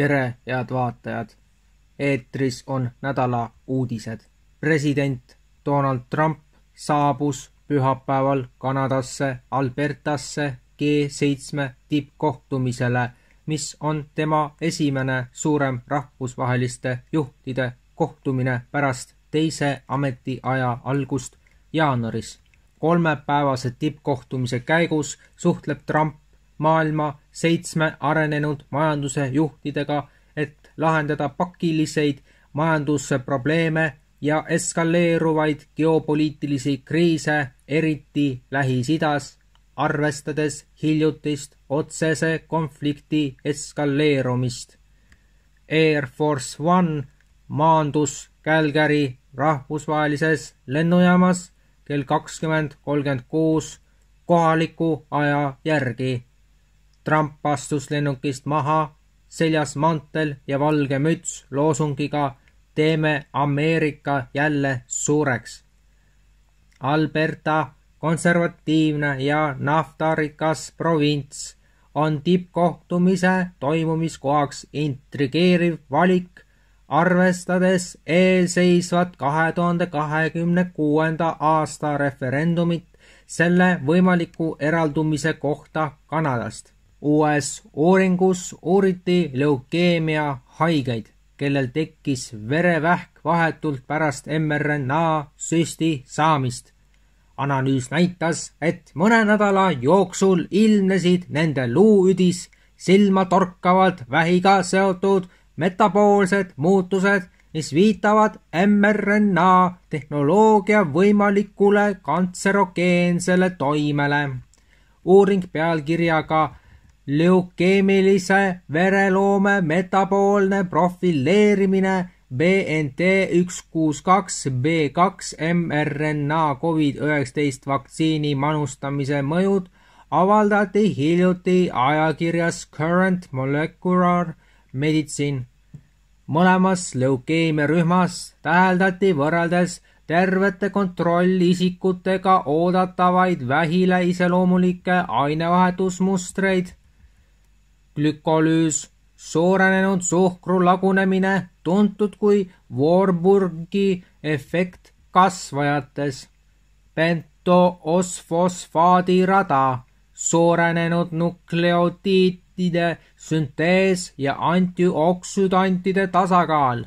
Tere, head vaatajad! Eetris on nädala uudised. President Donald Trump saabus pühapäeval Kanadasse Albertasse G7 tippkohtumisele, mis on tema esimene suurem rahvusvaheliste juhtide kohtumine pärast teise ametiaja algust jaanuaris. 3-päevase tippkohtumise käigus suhtleb Trump maailma 7 arenenud majanduse juhtidega, et lahendada pakiliseid majanduse probleeme ja eskaleeruvaid geopoliitilisi kriise, eriti Lähis-Idas, arvestades hiljutist otsese konflikti eskaleerumist. Air Force One maandus Calgary rahvusvahelises lennujaamas kell 20:36 kohaliku aja järgi. Trump astus lennukist maha, seljas mantel ja valge müts loosungiga "Teeme Ameerika jälle suureks". Alberta, konservatiivne ja naftarikas provints, on tippkohtumise toimumiskohaks intrigeeriv valik, arvestades eelseisvat 2026. aasta referendumit selle võimaliku eraldumise kohta Kanadast. Uues uuringus uuriti leukeemia haigeid, kellel tekkis verevähk vahetult pärast mRNA-süsti saamist. Analüüs näitas, et mõne nädala jooksul ilmnesid nende luuüdis silmatorkavad vähiga seotud metaboolsed muutused, mis viitavad mRNA tehnoloogia võimalikule kantserogeensele toimele. Uuring pealkirjaga leukeemilise vereloome metaboolne profileerimine BNT162B2 mRNA COVID-19 vaktsiini manustamise mõjud avaldati hiljuti ajakirjas Current Molecular Medicine. Mõlemas leukeemiarühmas täheldati võrreldes tervete kontrollisikutega oodatavaid vähile iseloomulikke ainevahetusmustreid. Glükolüüs, suurenenud suhkru lagunemine, tuntud kui Warburgi efekt kasvajates, pentoosfosfaadirada, suurenenud nukleotiidide süntees ja antioksüdantide tasakaal,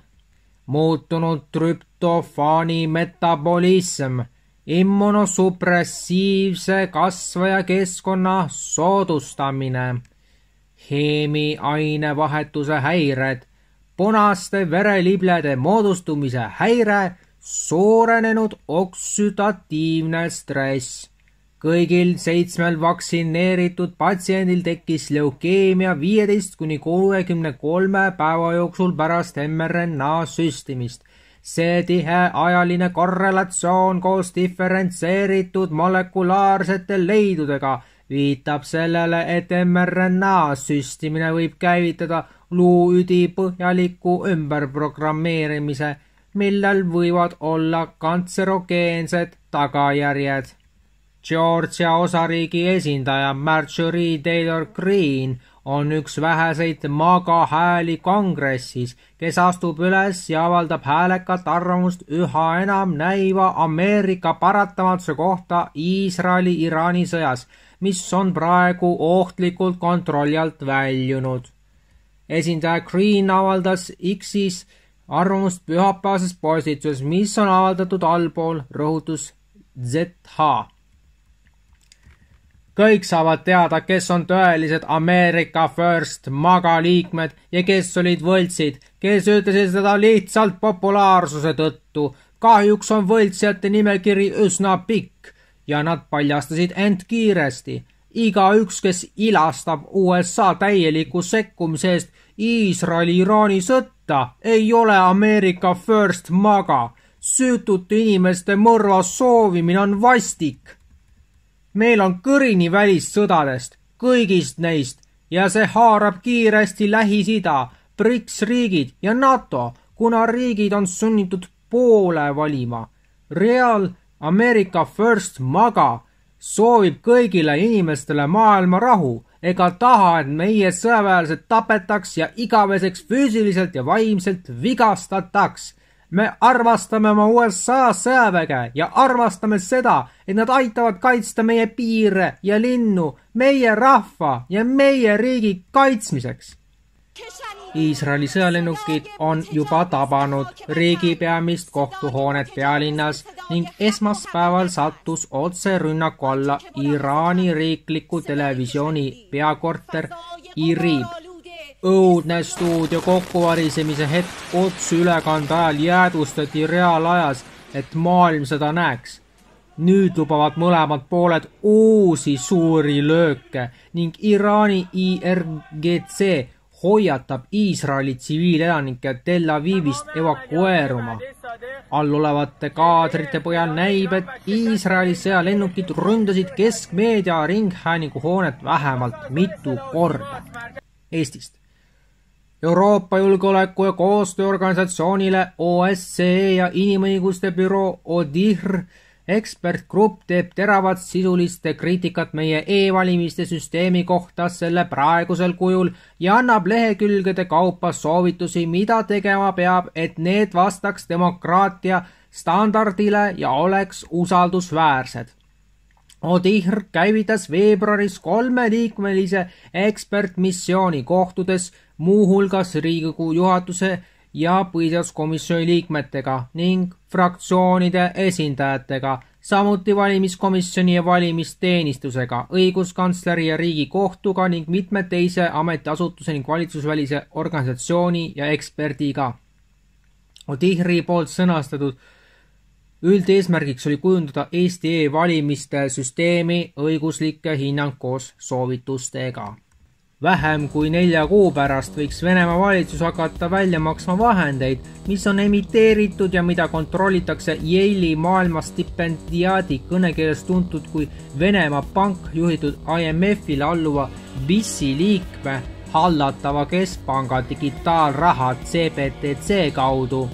muutunud trüptofaani metabolism, immunosupressiivse kasvajakeskkonna soodustamine, heemiainevahetuse häired, punaste vereliblede moodustumise häire, suurenenud oksüdatiivne stress. Kõigil 7 vaktsineeritud patsiendil tekkis leukeemia 15–63 päeva jooksul pärast mRNA süstimist. See tihe ajaline korrelatsioon koos diferentseeritud molekulaarsete leidudega viitab sellele, et mRNA süstimine võib käivitada luuüdi põhjaliku ümberprogrammeerimise, millel võivad olla kantserogeensed tagajärjed. Georgia osariigi esindaja Marjorie Taylor Greene on üks väheseid MAGA hääli kongressis, kes astub üles ja avaldab häälekat arvamust üha enam näiva Ameerika paratamatuse kohta Iisraeli-Iraani sõjas, mis on praegu ohtlikult kontrolli alt väljunud. Esindaja Greene avaldas X-is arvamust pühapäevases postituses, mis on avaldatud allpool rõhutus ZH. Kõik saavad teada, kes on tõelised America First MAGA liikmed ja kes olid võltsid, kes ütlesid seda lihtsalt populaarsuse tõttu. Kahjuks on võltsijate nimekiri üsna pikk ja nad paljastasid end kiiresti. Igaüks, kes ilastab USA täieliku sekkumise eest Iisraeli-Iraani sõtta, ei ole America First MAGA. Süütute inimeste mõrva soovimine on vastik. Meil on kõrini välissõdadest, kõigist neist, ja see haarab kiiresti Lähis-Ida, BRICS riigid ja NATO, kuna riigid on sunnitud poole valima. Real America First MAGA soovib kõigile inimestele maailma rahu ega taha, et meie sõjaväelased tapetaks ja igaveseks füüsiliselt ja vaimselt vigastataks. Me armastame oma USA sõjaväge ja armastame seda, et nad aitavad kaitsta meie piire ja linnu, meie rahva ja meie riigi kaitsmiseks. Iisraeli sõjalennukid on juba tabanud riigi peamist kohtuhoonet pealinnas ning esmaspäeval sattus otserünnaku alla Iraani riikliku televisiooni peakorter IRIB. Õudne stuudio kokkuvarisemise hetk otseülekande ajal jäädvustati reaalajas, et maailm seda näeks. Nüüd lubavad mõlemad pooled uusi suuri lööke ning Iraani IRGC hoiatab Iisraeli tsiviilelanikke Tel Avivist evakueeruma. Allolevate kaadrite põhjal näib, et Iisraeli sõjalennukid ründasid keskmeedia ringhäälingu hoonet vähemalt mitu korda. Eestist. Euroopa Julgeoleku- ja Koostööorganisatsioonile OSCE ja Inimõiguste büroo ODIHR ekspertgrupp teeb teravat sisuliste kriitikat meie e-valimiste süsteemi kohta selle praegusel kujul ja annab lehekülgede kaupa soovitusi, mida tegema peab, et need vastaks demokraatia standardile ja oleks usaldusväärsed. ODIHR käivitas veebruaris 3-liikmelise ekspertmissiooni kohtudes muuhulgas Riigikogu juhatuse ja põhiseaduskomisjoni liikmetega ning fraktsioonide esindajatega, samuti valimiskomisjoni ja valimisteenistusega, õiguskantsleri ja Riigikohtuga ning mitme teise ametiasutuse ning valitsusvälise organisatsiooni ja eksperdiga. ODIHR-i poolt sõnastatud üldeesmärgiks oli kujundada Eesti e-valimiste süsteemi õiguslikke hinnang koos soovitustega. Vähem kui 4 kuu pärast võiks Venemaa valitsus hakata välja maksma vahendeid, mis on emiteeritud ja mida kontrollitakse Yale'i maailmastipendiaadi kõnekeeles tuntud kui Venemaa pank juhitud IMF-ile alluva BIS-i liikme hallatava keskpanga digitaalraha CBTC kaudu.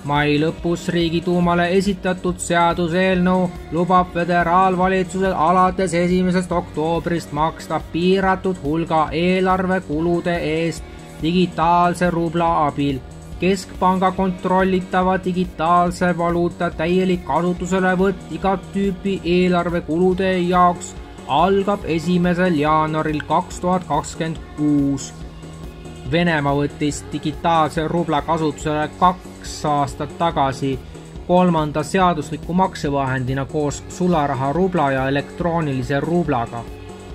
Mai lõpus Riigiduumale esitatud seaduseelnõu lubab föderaalvalitsusel alates 1. oktoobrist maksta piiratud hulga eelarvekulude eest digitaalse rubla abil. Keskpanga kontrollitava digitaalse valuuta täielik kasutuselevõtt igat tüüpi eelarvekulude jaoks algab 1. jaanuaril 2026. Venemaa võttis digitaalse rubla kasutusele 2 aastat tagasi 3. seadusliku maksevahendina koos sularaha rubla ja elektroonilise rublaga.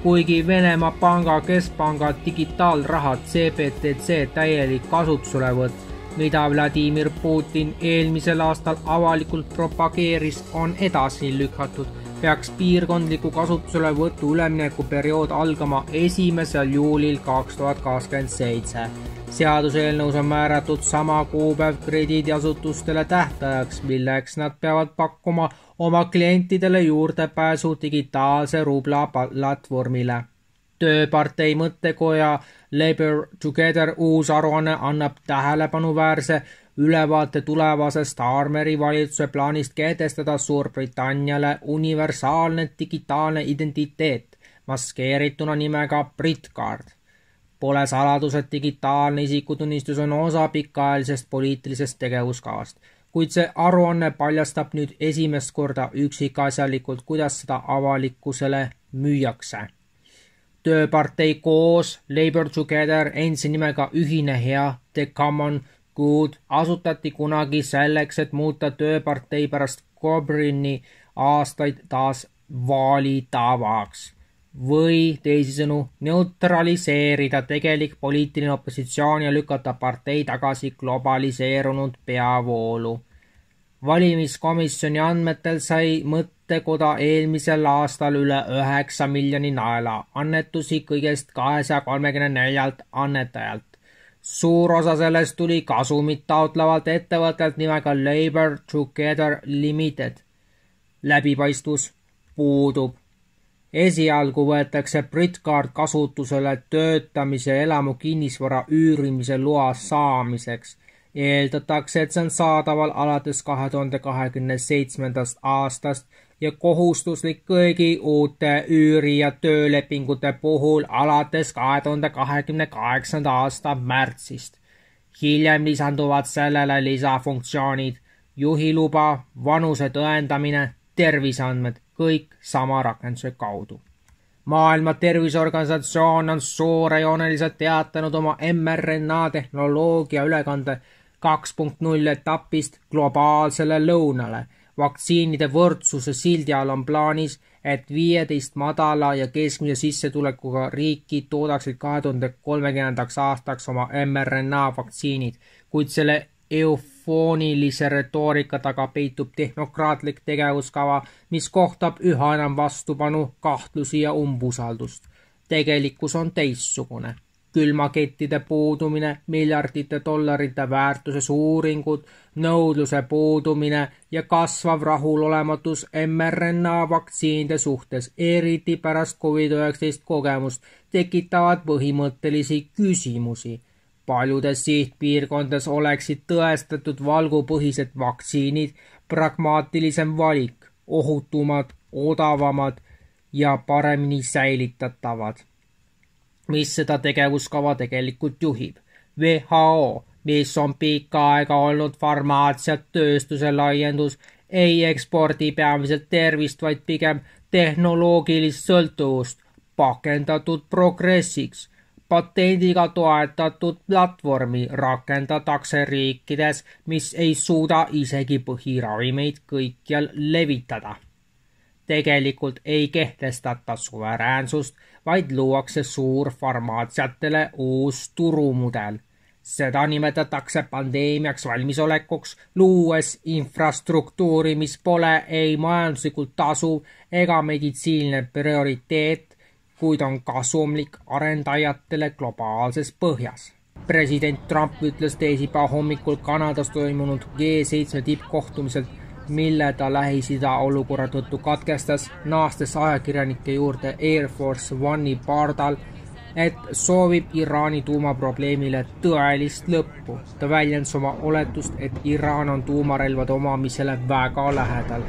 Kuigi Venemaa panga keskpanga digitaalraha CBTC täielik kasutuselevõtt, mida Vladimir Putin eelmisel aastal avalikult propageeris, on edasi lükatud, peaks piirkondliku kasutuselevõtu üleminekuperiood algama 1. juulil 2027. Seaduseelnõus on määratud sama kuupäev krediidiasutustele tähtajaks, milleks nad peavad pakkuma oma klientidele juurdepääsu digitaalse rubla platvormile. Tööpartei mõttekoja Labour Together uus aruanne annab tähelepanuväärse ülevaate tulevasest Starmeri valitsuse plaanist kehtestada Suurbritanniale universaalne digitaalne identiteet, maskeerituna nimega BritCard. Pole saladus, et digitaalne isikutunnistus on osa pikaajalisest poliitilisest tegevuskavast, kuid see aruanne paljastab nüüd esimest korda üksikasjalikult, kuidas seda avalikkusele müüakse. Tööpartei koos Labour Together endise nimega Ühine hea, The Common Good, asutati kunagi selleks, et muuta tööpartei pärast Corbyni aastaid taas vaalitavaks või teisisõnu neutraliseerida tegelik poliitiline opositsioon ja lükata partei tagasi globaliseerunud peavoolu. Valimiskomisjoni andmetel sai mõttekoda eelmisel aastal üle 9 miljoni naela, annetusi kõigest 234 annetajalt. Suur osa sellest tuli kasumit taotlevalt ettevõttelt nimega Labour Together Limited. Läbipaistvus puudub. Esialgu võetakse BritCard kasutusele töötamise elamu kinnisvara üürimise loa saamiseks. Eeldatakse, et see on saadaval alates 2027. aastast ja kohustuslik kõigi uute üüri- ja töölepingute puhul alates 2028. aasta märtsist. Hiljem lisanduvad sellele lisafunktsioonid, juhiluba, vanuse tõendamine, terviseandmed, kõik sama rakenduse kaudu. Maailma Terviseorganisatsioon on suurejooneliselt teatanud oma mRNA tehnoloogia ülekande 2.0 etapist globaalsele lõunale. Vaktsiinide võrdsuse sildi all on plaanis, et 15 madala ja keskmise sissetulekuga riiki toodaksid 2030. aastaks oma mRNA vaktsiinid, kuid selle eufoonilise retoorika taga peitub tehnokraatlik tegevuskava, mis kohtab üha enam vastupanu, kahtlusi ja umbusaldust. Tegelikkus on teistsugune. Külmakettide puudumine, miljardite dollarite väärtuses uuringud, nõudluse puudumine ja kasvav rahulolematus mRNA vaktsiinide suhtes, eriti pärast COVID-19 kogemust, tekitavad põhimõttelisi küsimusi. Paljudes sihtpiirkondades oleksid tõestatud valgupõhised vaktsiinid pragmaatilisem valik, ohutumad, odavamad ja paremini säilitatavad. Mis seda tegevuskava tegelikult juhib? WHO, mis on pikka aega olnud farmaatsiatööstuse laiendus, ei ekspordi peamiselt tervist, vaid pigem tehnoloogilist sõltuvust, pakendatud progressiks. Patendiga toetatud platvormi rakendatakse riikides, mis ei suuda isegi põhiravimeid kõikjal levitada. Tegelikult ei kehtestata suveräänsust, vaid luuakse suur farmaatsiatele uus turumudel. Seda nimetatakse pandeemiaks valmisolekuks, luues infrastruktuuri, mis pole ei majanduslikult tasuv ega meditsiiniline prioriteet, kuid on kasumlik arendajatele globaalses põhjas. President Trump ütles teisipäeva hommikul Kanadas toimunud G7 tippkohtumiselt, mille ta Lähis-Ida olukorra tõttu katkestas, naastes ajakirjanike juurde Air Force One'i pardal, et soovib Iraani tuumaprobleemile tõelist lõppu. Ta väljendas oma oletust, et Iraan on tuumarelvade omamisele väga lähedal.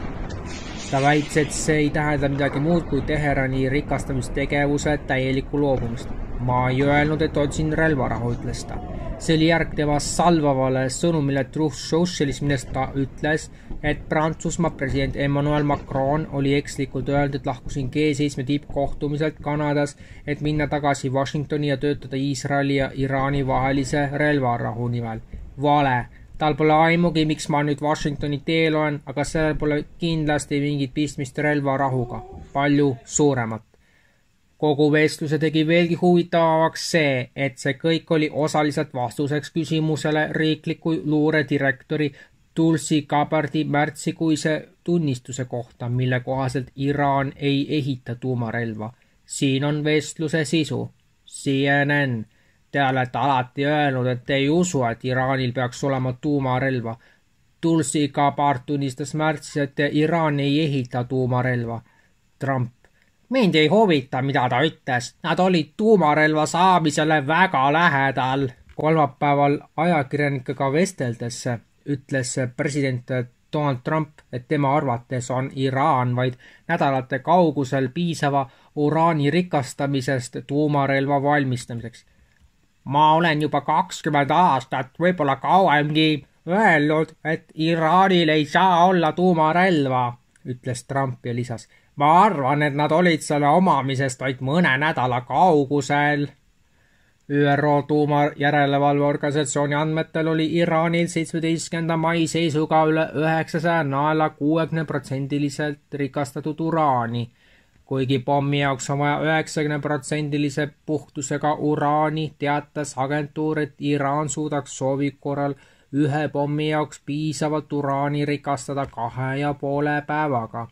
Ta väitis, et see ei tähenda midagi muud kui Teherani rikastamistegevuse täielikku loobumist. Ma ei öelnud, et otsin relvarahu, ütles ta. See oli järg tema salvavale sõnumile Truth Socialis, millest ta ütles, et Prantsusmaa president Emmanuel Macron oli ekslikult öelnud, et lahkusin G7 tippkohtumiselt Kanadas, et minna tagasi Washingtoni ja töötada Iisraeli ja Iraani vahelise relvarahu nimel. Vale. Tal pole aimugi, miks ma nüüd Washingtoni teel olen, aga sellel pole kindlasti mingit pistmist relvarahuga. Palju suuremat. Kogu vestluse tegi veelgi huvitavaks see, et see kõik oli osaliselt vastuseks küsimusele riikliku luuredirektori Tulsi Gabardi märtsikuise tunnistuse kohta, mille kohaselt Iraan ei ehita tuumarelva. Siin on vestluse sisu. CNN. Te olete alati öelnud, et ei usu, et Iraanil peaks olema tuumarelva. Tulsi Gabbard tunnistas märtsis, et Iraan ei ehita tuumarelva. Trump. Mind ei huvita, mida ta ütles. Nad olid tuumarelva saamisele väga lähedal. Kolmapäeval ajakirjanikega vesteldes ütles president Donald Trump, et tema arvates on Iraan vaid nädalate kaugusel piisava uraani rikastamisest tuumarelva valmistamiseks. Ma olen juba 20 aastat, võib-olla kauemgi öelnud, et Iraanil ei saa olla tuumarelva, ütles Trump ja lisas. Ma arvan, et nad olid selle omamisest vaid mõne nädala kaugusel. ÜRO tuumajärelevalveorganisatsiooni andmetel oli Iraanil 17. mai seisuga üle 900 naela 60% rikastatud uraani. Kuigi pommi jaoks on vaja 90% puhtusega uraani, teatas agentuur, et Iraan suudaks soovi korral ühe pommi jaoks piisavalt uraani rikastada 2,5 päevaga.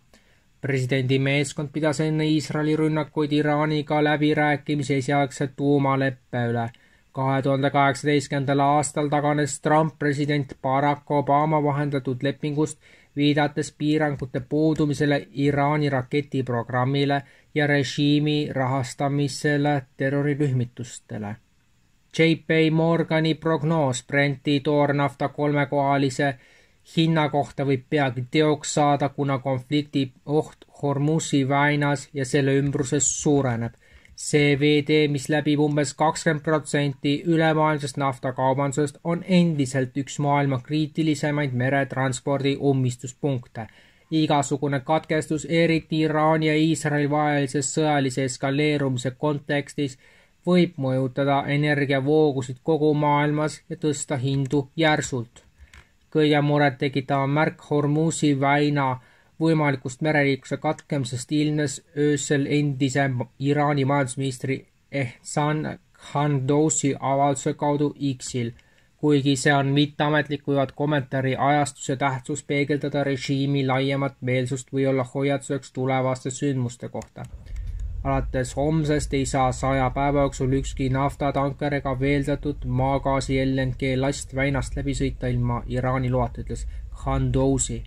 Presidendi meeskond pidas enne Iisraeli rünnakuid Iraaniga läbirääkimisi esialgse tuumaleppe üle. 2018. aastal taganes Trump president Barack Obama vahendatud lepingust, viidates piirangute puudumisele Iraani raketiprogrammile ja režiimi rahastamisele terrorirühmitustele. JP Morgani prognoos Brenti toornafta kolmekohalise Hinna kohta võib peagi teoks saada, kuna konflikti oht Hormuzi väinas ja selle ümbruses suureneb. See veetee, mis läbib umbes 20% ülemaailmsest naftakaubandusest, on endiselt üks maailma kriitilisemaid meretranspordi ummistuspunkte. Igasugune katkestus, eriti Iraani ja Iisraeli vahelises sõjalise eskaleerumise kontekstis, võib mõjutada energiavoogusid kogu maailmas ja tõsta hindu järsult. Kõige muret tekitava märk Hormuzi väina võimalikust mereliikluse katkemisest ilmnes öösel endise Iraani majandusministri Ehsan Khandousi avalduse kaudu X-il. Kuigi see on mitteametlik, võivad kommentaari ajastuse tähtsus peegeldada režiimi laiemat meelsust või olla hoiatuseks tulevaste sündmuste kohta. Alates homsest ei saa 100 päeva jooksul ükski naftatanker ega veeldatud maagaasi LNG last väinast läbi sõita ilma Iraani loata, ütles Khandousi.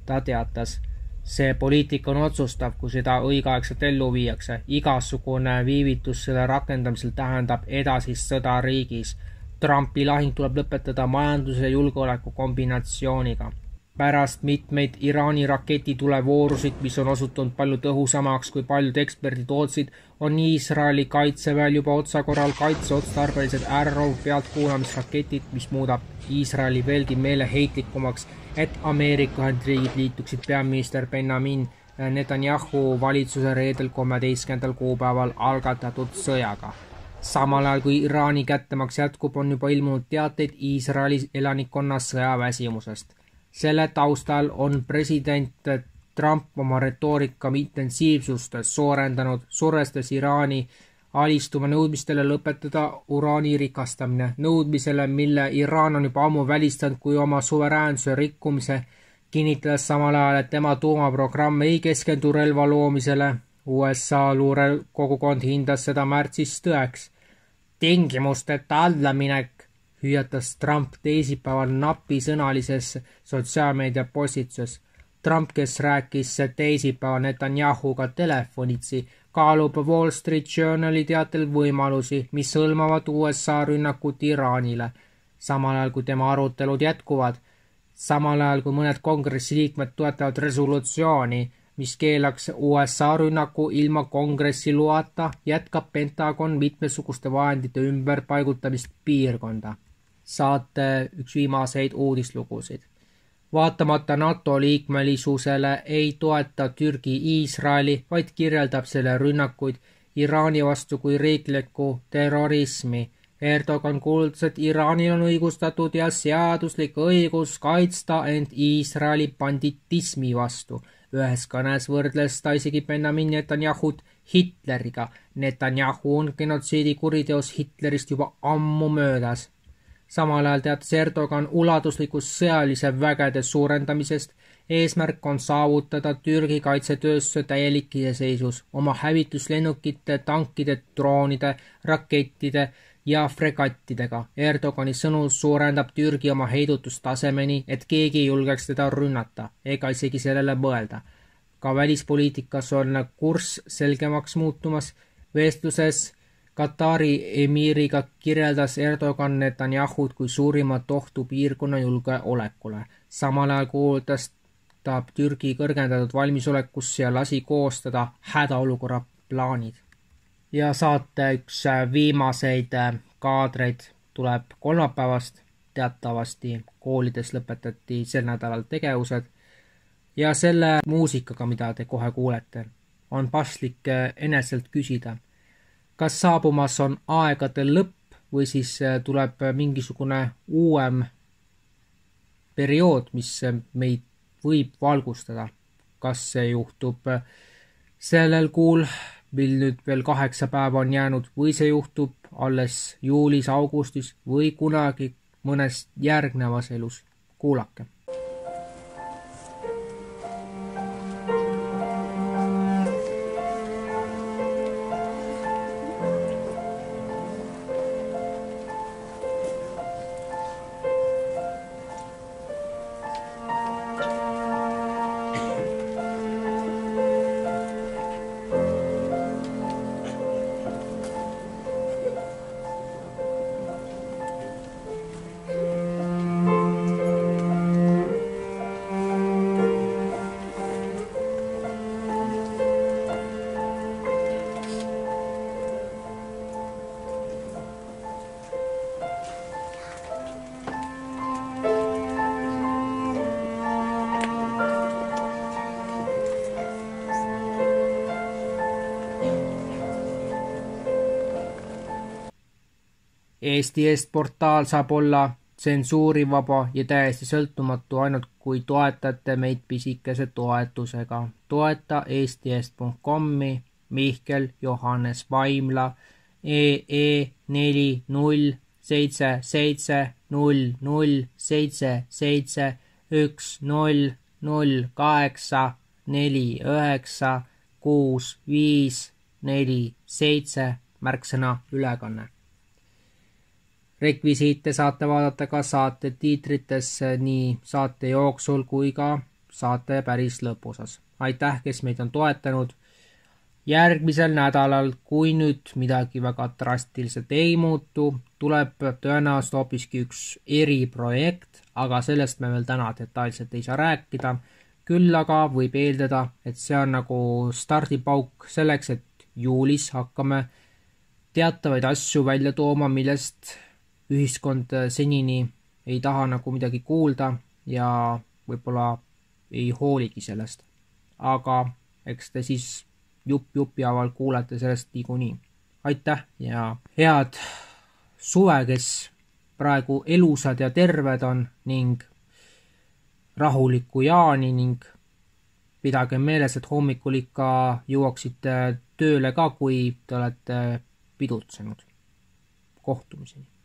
Ta teatas, see poliitika on otsustav, kui seda õigeaegselt ellu viiakse. Igasugune viivitus selle rakendamisel tähendab edasist sõda riigis. Trumpi lahing tuleb lõpetada majanduse ja julgeoleku kombinatsiooniga. Pärast mitmeid Iraani raketitulevoorusid, mis on osutunud palju tõhusamaks kui paljud eksperdid ootsid, on Iisraeli kaitseväel juba otsakorral kaitseotstarbelised Arrow pealtkuulamisraketid, mis muudab Iisraeli veelgi meeleheitlikumaks, et Ameerika Ühendriigid liituksid peaminister Benjamin Netanyahu valitsuse reedel 13. kuupäeval algatatud sõjaga. Samal ajal kui Iraani kättemaks jätkub, on juba ilmunud teateid Iisraeli elanikkonna sõjaväsimusest. Selle taustal on president Trump oma retoorika intensiivsust soorendanud, survestas Iraani alistuma nõudmistele lõpetada uraani rikastamine, nõudmisele, mille Iraan on juba ammu välistanud kui oma suveräänsuse rikkumise, kinnitades samal ajal, et tema tuumaprogramm ei keskendu relva loomisele. USA luurekogukond hindas seda märtsis tõeks. Tingimusteta allaminek, hüüatas Trump teisipäeval napisõnalises sotsiaalmeedia postituses. Trump, kes rääkis teisipäeval Netanyahuga telefonitsi, kaalub Wall Street Journali teatel võimalusi, mis hõlmavad USA rünnakut Iraanile. Samal ajal kui tema arutelud jätkuvad, samal ajal kui mõned kongressi liikmed toetavad resolutsiooni, mis keelaks USA rünnaku ilma kongressi loata, jätkab Pentagon mitmesuguste vahendite ümberpaigutamist piirkonda. Saate üks viimaseid uudislugusid. Vaatamata NATO liikmelisusele ei toeta Türgi Iisraeli, vaid kirjeldab selle rünnakuid Iraani vastu kui riiklikku terrorismi. Erdogan kuulutas, et Iraanil on õigustatud ja seaduslik õigus kaitsta end Iisraeli banditismi vastu. Ühes kõnes võrdles ta isegi Benjamin Netanyahut Hitleriga. Netanyahu on genotsiidi kuriteos Hitlerist juba ammu möödas. Samal ajal teatas Erdogan ulatuslikust sõjalise vägede suurendamisest. Eesmärk on saavutada Türgi kaitsetööstuse täielik iseseisus oma hävituslennukite, tankide, droonide, rakettide ja fregattidega. Erdogani sõnul suurendab Türgi oma heidutustasemeni, et keegi ei julgeks teda rünnata ega isegi sellele mõelda. Ka välispoliitikas on kurss selgemaks muutumas. Vestluses Katari emiiriga kirjeldas Erdogan Netanyahut kui suurimat ohtu piirkonna julgeolekule. Samal ajal kuulutas ta Türgi kõrgendatud valmisolekusse ja lasi koostada hädaolukorra plaanid. Ja saate üks viimaseid kaadreid tuleb kolmapäevast. Teatavasti koolides lõpetati sel nädalal tegevused ja selle muusikaga, mida te kohe kuulete, on paslik eneselt küsida, kas saabumas on aegade lõpp või siis tuleb mingisugune uuem periood, mis meid võib valgustada. Kas see juhtub sellel kuul, mil nüüd veel 8 päeva on jäänud, või see juhtub alles juulis, augustis või kunagi mõnes järgnevas elus. Kuulake. Eesti Eest portaal saab olla tsensuurivaba ja täiesti sõltumatu ainult kui toetate meid pisikese toetusega. Toeta eestieest.com-i Mihkel Johannes Vaimla EE407770008496547 märksõna ülekanne. Rekvisiite saate vaadata ka saate tiitritesse nii saate jooksul kui ka saate päris lõpusas. Aitäh, kes meid on toetanud. Järgmisel nädalal, kui nüüd midagi väga drastiliselt ei muutu, tuleb tõenäoliselt hoopiski üks eriprojekt, aga sellest me veel täna detailselt ei saa rääkida. Küll aga võib eeldada, et see on nagu stardipauk selleks, et juulis hakkame teatavaid asju välja tooma, millest ühiskond senini ei taha nagu midagi kuulda ja võib-olla ei hooligi sellest. Aga eks te siis jupi haaval kuulete sellest niikuinii. Aitäh ja head suve, kes praegu elusad ja terved on ning rahulikku jaani ning pidage meeles, et hommikul ikka jõuaksite tööle ka, kui te olete pidutsenud. Kohtumiseni.